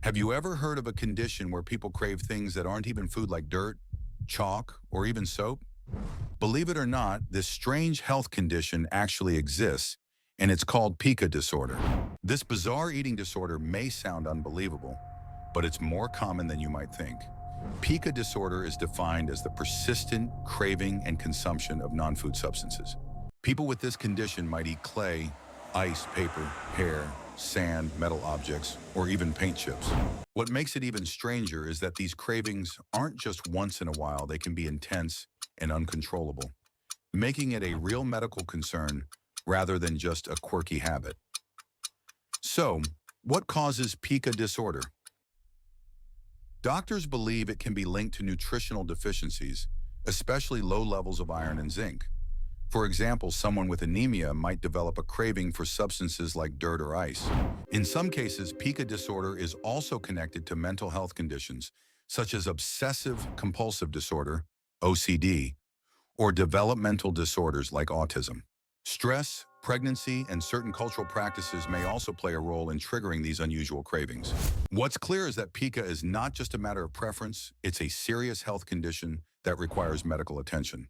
Have you ever heard of a condition where people crave things that aren't even food like dirt, chalk, or even soap? Believe it or not, this strange health condition actually exists, and it's called pica disorder. This bizarre eating disorder may sound unbelievable, but it's more common than you might think. Pica disorder is defined as the persistent craving and consumption of non-food substances. People with this condition might eat clay, ice, paper, hair, sand, metal objects, or even paint chips. What makes it even stranger is that these cravings aren't just once in a while, they can be intense and uncontrollable, making it a real medical concern rather than just a quirky habit. So, what causes pica disorder? Doctors believe it can be linked to nutritional deficiencies, especially low levels of iron and zinc. For example, someone with anemia might develop a craving for substances like dirt or ice. In some cases, pica disorder is also connected to mental health conditions, such as obsessive compulsive disorder, OCD, or developmental disorders like autism. Stress, pregnancy, and certain cultural practices may also play a role in triggering these unusual cravings. What's clear is that pica is not just a matter of preference, it's a serious health condition that requires medical attention.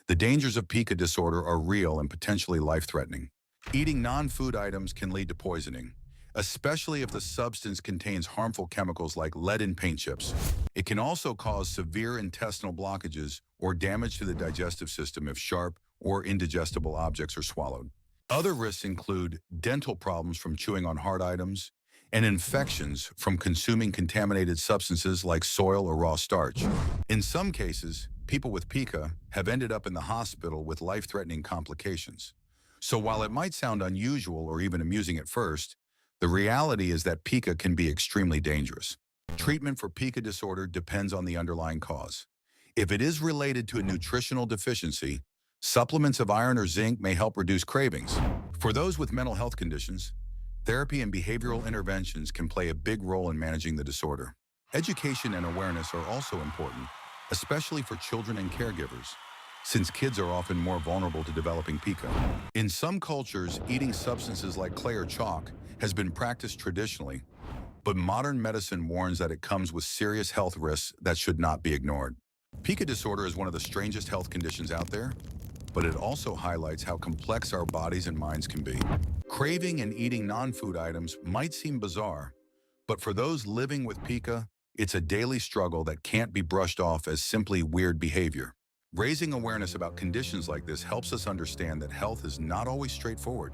The dangers of pica disorder are real and potentially life-threatening. Eating non-food items can lead to poisoning, especially if the substance contains harmful chemicals like lead in paint chips. It can also cause severe intestinal blockages or damage to the digestive system if sharp or indigestible objects are swallowed. Other risks include dental problems from chewing on hard items and infections from consuming contaminated substances like soil or raw starch. In some cases, people with pica have ended up in the hospital with life-threatening complications. So while it might sound unusual or even amusing at first, the reality is that pica can be extremely dangerous. Treatment for pica disorder depends on the underlying cause. If it is related to a nutritional deficiency, supplements of iron or zinc may help reduce cravings. For those with mental health conditions, therapy and behavioral interventions can play a big role in managing the disorder. Education and awareness are also important, especially for children and caregivers, since kids are often more vulnerable to developing pica. In some cultures, eating substances like clay or chalk has been practiced traditionally, but modern medicine warns that it comes with serious health risks that should not be ignored. Pica disorder is one of the strangest health conditions out there, but it also highlights how complex our bodies and minds can be. Craving and eating non-food items might seem bizarre, but for those living with pica, it's a daily struggle that can't be brushed off as simply weird behavior. Raising awareness about conditions like this helps us understand that health is not always straightforward,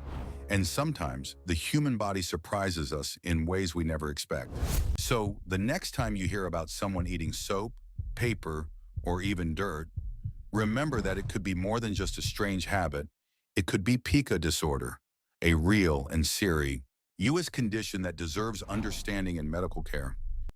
and sometimes the human body surprises us in ways we never expect. So, the next time you hear about someone eating soap, paper, or even dirt, remember that it could be more than just a strange habit. It could be pica disorder, a real and serious U.S. condition that deserves understanding and medical care.